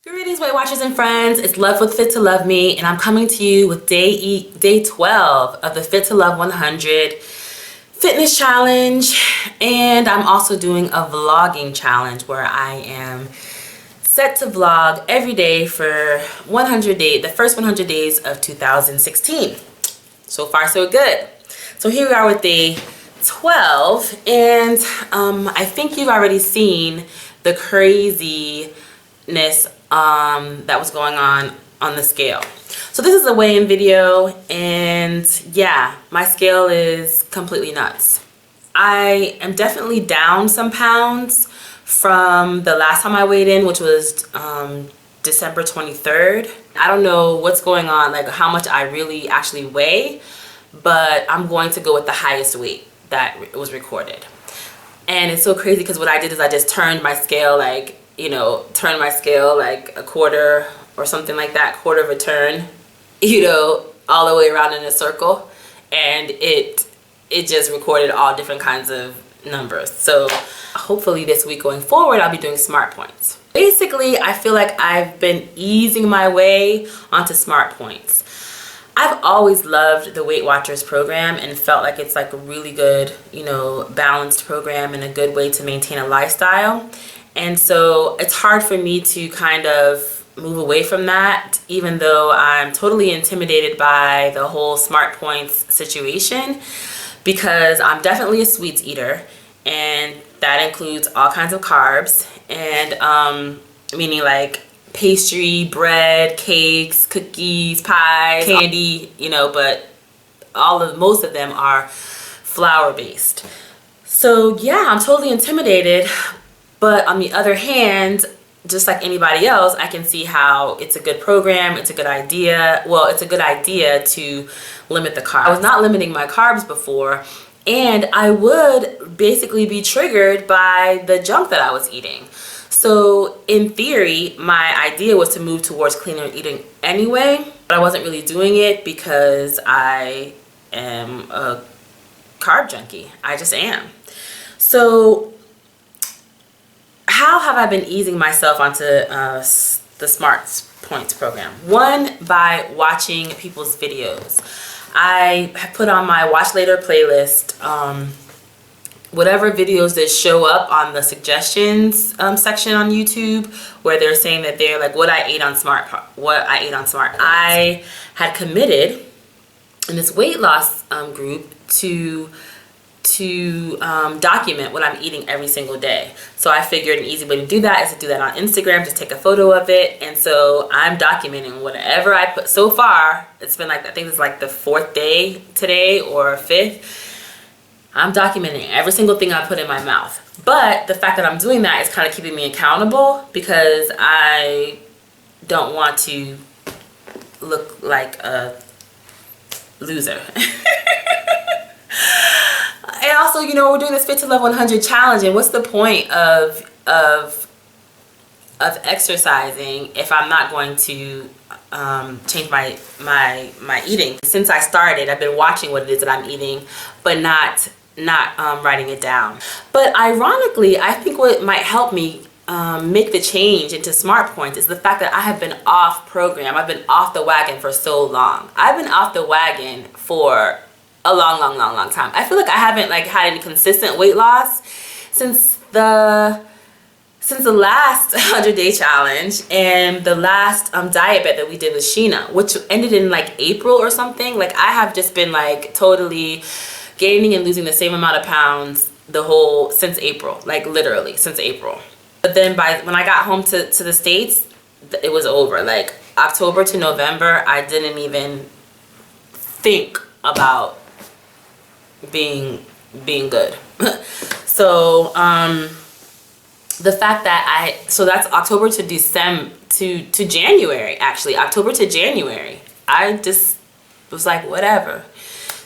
Greetings, Weight Watchers and friends. It's Love with Fit to Love Me, and I'm coming to you with day 12 of the Fit to Love 100 fitness challenge. And I'm also doing a vlogging challenge where I am set to vlog every day for 100 days, the first 100 days of 2016. So far, so good. So here we are with day 12, and I think you've already seen the craziness that was going on the scale. So this is a weigh-in video, and yeah, my scale is completely nuts. I am definitely down some pounds from the last time I weighed in, which was December 23rd. I don't know what's going on, like how much I really actually weigh, but I'm going to go with the highest weight that was recorded. And it's so crazy because what I did is I just turned my scale like, turn my scale like a quarter or something like that, quarter of a turn, all the way around in a circle, and it just recorded all different kinds of numbers. So hopefully this week going forward, I'll be doing smart points. Basically, I feel like I've been easing my way onto smart points. I've always loved the Weight Watchers program and felt like it's like a really good, balanced program and a good way to maintain a lifestyle. And so it's hard for me to kind of move away from that, even though I'm totally intimidated by the whole smart points situation, because I'm definitely a sweets eater, and that includes all kinds of carbs, and meaning like pastry, bread, cakes, cookies, pies, candy, but most of them are flour based. So yeah, I'm totally intimidated. But on the other hand, just like anybody else, I can see how it's a good program, it's a good idea. Well, it's a good idea to limit the carbs. I was not limiting my carbs before, and I would basically be triggered by the junk that I was eating. So in theory, my idea was to move towards cleaner eating anyway, but I wasn't really doing it because I am a carb junkie. I just am. So how have I been easing myself onto the Smart Points program? One, by watching people's videos. I have put on my Watch Later playlist whatever videos that show up on the suggestions section on YouTube, where they're saying that they're like what I ate on Smart. I had committed in this weight loss group to document what I'm eating every single day. So I figured an easy way to do that is to do that on Instagram, just take a photo of it. And so I'm documenting whatever I put. So far, it's been like, I think it's like the 4th day today or 5th. I'm documenting every single thing I put in my mouth. But the fact that I'm doing that is kind of keeping me accountable, because I don't want to look like a loser. And also, we're doing this Fit to Love 100 challenge, and what's the point of exercising if I'm not going to change my eating? Since I started, I've been watching what it is that I'm eating, but not writing it down. But ironically, I think what might help me make the change into smart points is the fact that I have been off program. I've been off the wagon for so long. I've been off the wagon for a long time. I feel like I haven't had any consistent weight loss since the last 100-day challenge and the last diet bet that we did with Sheena, which ended in April or something. I have just been totally gaining and losing the same amount of pounds since April, literally since April. But then when I got home to the States, it was over. October to November, I didn't even think about being good. So the fact that so that's October to December to January, actually October to January, I just was like, whatever.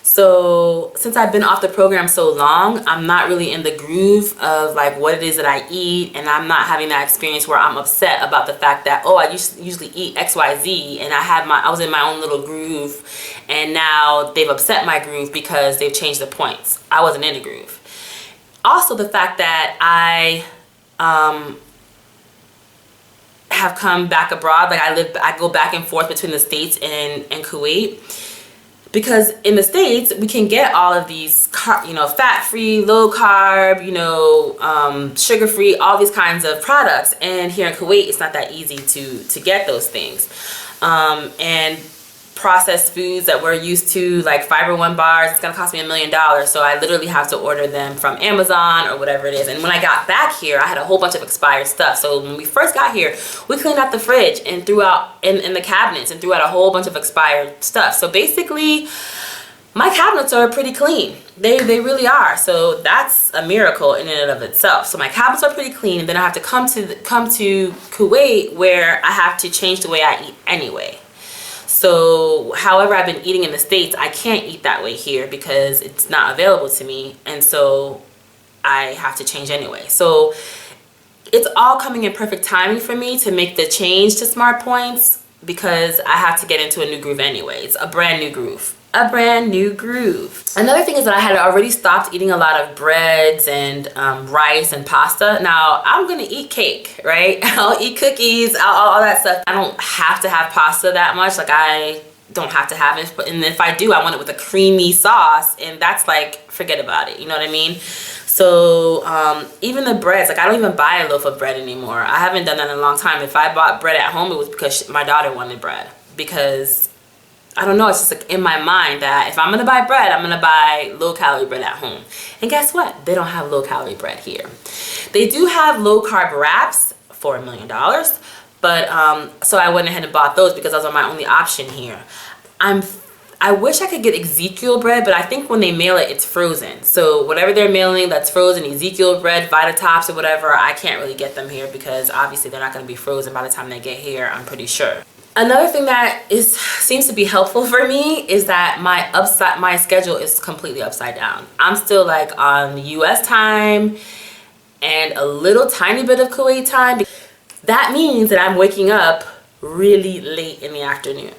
So since I've been off the program so long, I'm not really in the groove of what it is that I eat, and I'm not having that experience where I'm upset about the fact that, oh, I usually eat XYZ, and I was in my own little groove, and now they've upset my groove because they've changed the points. I wasn't in a groove. Also, the fact that I have come back abroad. Like I go back and forth between the States and Kuwait. Because in the States, we can get all of these, fat-free, low-carb, sugar-free, all these kinds of products. And here in Kuwait, it's not that easy to get those things. And processed foods that we're used to, like Fiber One bars, it's gonna cost me $1 million. So I literally have to order them from Amazon or whatever it is. And when I got back here, I had a whole bunch of expired stuff. So when we first got here, we cleaned out the fridge and threw out in the cabinets and threw out a whole bunch of expired stuff. So basically, my cabinets are pretty clean. They really are. So that's a miracle in and of itself. So my cabinets are pretty clean, and then I have to come to Kuwait, where I have to change the way I eat anyway. So however I've been eating in the States, I can't eat that way here because it's not available to me, and so I have to change anyway. So it's all coming in perfect timing for me to make the change to Smart Points, because I have to get into a new groove anyway. It's a brand new groove. A brand new groove. Another thing is that I had already stopped eating a lot of breads and rice and pasta. Now I'm gonna eat cake, right? I'll eat cookies, all that stuff. I don't have to have pasta that much. Like, I don't have to have it, and if I do, I want it with a creamy sauce, and that's like, forget about it, you know what I mean? So even the breads, like, I don't even buy a loaf of bread anymore. I haven't done that in a long time. If I bought bread at home, it was because my daughter wanted bread, because I don't know, it's just like in my mind that if I'm gonna buy bread, I'm gonna buy low-calorie bread at home. And guess what? They don't have low-calorie bread here. They do have low-carb wraps for $1 million, but so I went ahead and bought those because those are my only option here. I wish I could get Ezekiel bread, but I think when they mail it, it's frozen. So whatever they're mailing that's frozen, Ezekiel bread, Vitatops or whatever, I can't really get them here because obviously they're not gonna be frozen by the time they get here, I'm pretty sure. Another thing that seems to be helpful for me is that my schedule is completely upside down. I'm still like on US time and a little tiny bit of Kuwait time. That means that I'm waking up really late in the afternoon.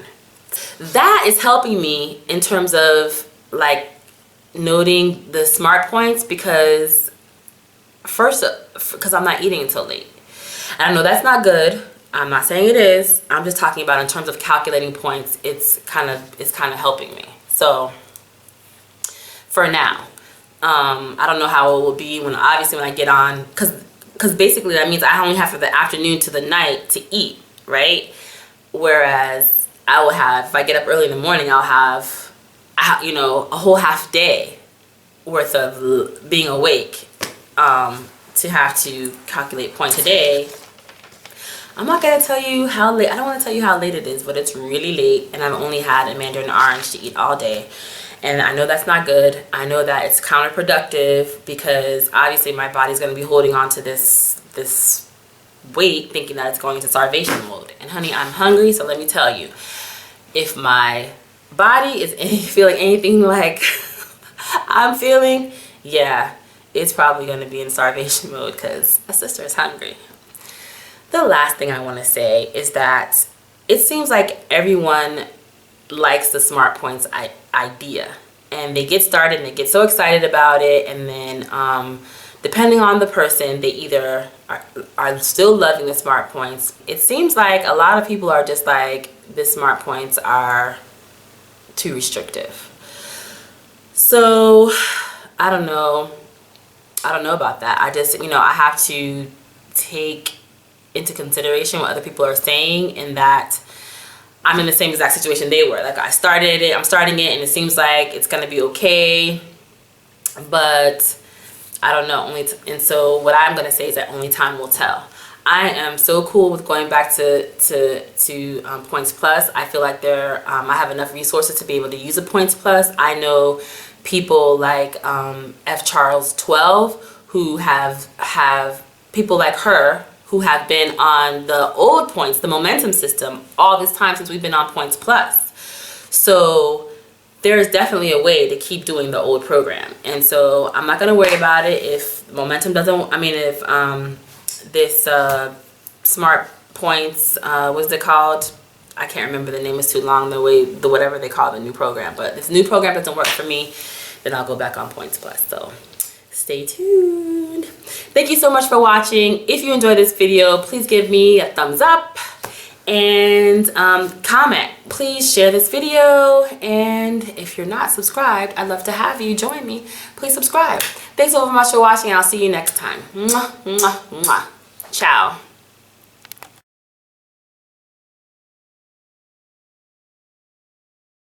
That is helping me in terms of like noting the Smart Points, because I'm not eating until late. And I know that's not good. I'm not saying it is. I'm just talking about in terms of calculating points. It's kind of helping me. So for now, I don't know how it will be when I get on, because basically that means I only have from the afternoon to the night to eat, right? Whereas I will have, if I get up early in the morning, I'll have a whole half day worth of being awake to have to calculate points a day. I'm not gonna tell you how late, I don't want to tell you how late it is, but it's really late, and I've only had a mandarin orange to eat all day. And I know that's not good. I know that it's counterproductive, because obviously my body's gonna be holding on to this weight, thinking that it's going into starvation mode. And honey, I'm hungry, so let me tell you, if my body is feeling anything like I'm feeling, yeah, it's probably gonna be in starvation mode, because my sister is hungry. The last thing I want to say is that it seems like everyone likes the Smart Points idea, and they get started and they get so excited about it, and then depending on the person, they either are still loving the Smart Points. It seems like a lot of people are just like, the Smart Points are too restrictive. So I don't know about that. I just, I have to take into consideration what other people are saying, and that I'm in the same exact situation they were. Like, I'm starting it, and it seems like it's gonna be okay, but I don't know. And so what I'm gonna say is that only time will tell. I am so cool with going back to Points Plus. I feel like I have enough resources to be able to use a Points Plus. I know people like F. Charles 12 who have people like her who have been on the old points, the momentum system, all this time since we've been on Points Plus. So there's definitely a way to keep doing the old program. And so I'm not gonna worry about it if momentum doesn't, if this Smart Points, what's it called? I can't remember, the name is too long, whatever they call the new program. But if the new program doesn't work for me, then I'll go back on Points Plus. So Stay tuned. Thank you so much for watching. If you enjoyed this video, please give me a thumbs up and comment. Please share this video, and if you're not subscribed, I'd love to have you join me. Please subscribe. Thanks so much for watching. I'll see you next time. Mwah, mwah, mwah. Ciao.